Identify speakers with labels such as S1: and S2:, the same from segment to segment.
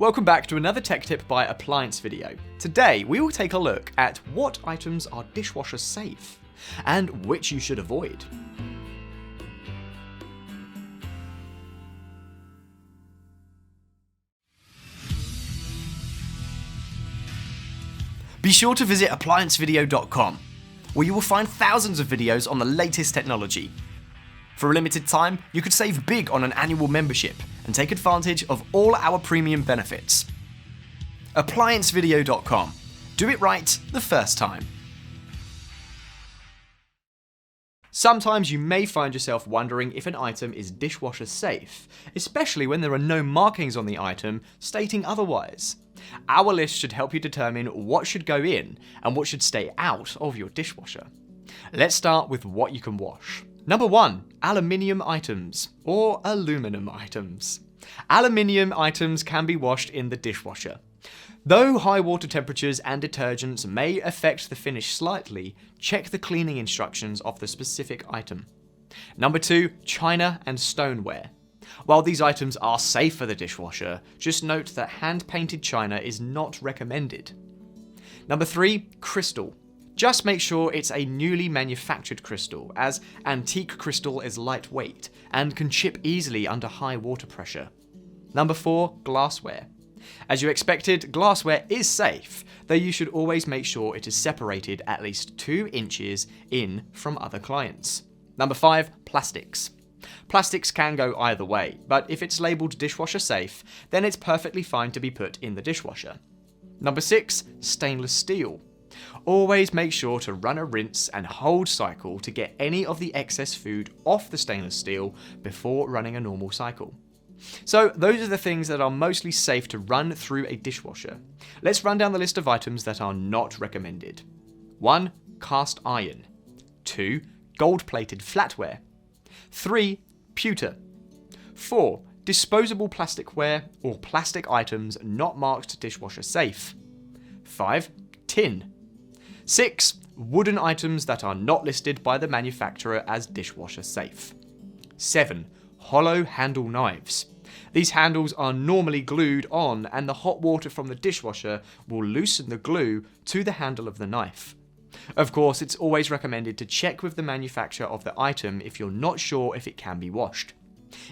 S1: Welcome back to another tech tip by Appliance Video. Today we will take a look at what items are dishwasher safe and which you should avoid. Be sure to visit ApplianceVideo.com, where you will find thousands of videos on the latest technology. For a limited time, you could save big on an annual membership and take advantage of all our premium benefits. ApplianceVideo.com. Do it right the first time. Sometimes you may find yourself wondering if an item is dishwasher safe, especially when there are no markings on the item stating otherwise. Our list should help you determine what should go in and what should stay out of your dishwasher. Let's start with what you can wash. Number 1. Aluminium items, or aluminum items. Aluminium items can be washed in the dishwasher. Though high water temperatures and detergents may affect the finish slightly, check the cleaning instructions of the specific item. Number 2. China and stoneware. While these items are safe for the dishwasher, just note that hand-painted china is not recommended. Number 3. Crystal. Just make sure it's a newly manufactured crystal, as antique crystal is lightweight and can chip easily under high water pressure. Number 4. Glassware. As you expected, glassware is safe, though you should always make sure it is separated at least 2 inches in from other clients. Number 5. Plastics. Plastics can go either way, but if it's labelled dishwasher safe, then it's perfectly fine to be put in the dishwasher. Number 6. Stainless steel. Always make sure to run a rinse and hold cycle to get any of the excess food off the stainless steel before running a normal cycle. So those are the things that are mostly safe to run through a dishwasher. Let's run down the list of items that are not recommended. 1. Cast iron. 2. Gold-plated flatware. 3. Pewter. 4. Disposable plasticware or plastic items not marked dishwasher safe. 5. Tin. 6. Wooden items that are not listed by the manufacturer as dishwasher safe. 7. Hollow handle knives. These handles are normally glued on, and the hot water from the dishwasher will loosen the glue to the handle of the knife. Of course, it's always recommended to check with the manufacturer of the item if you're not sure if it can be washed.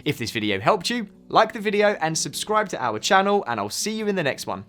S1: If this video helped you, like the video and subscribe to our channel, and I'll see you in the next one.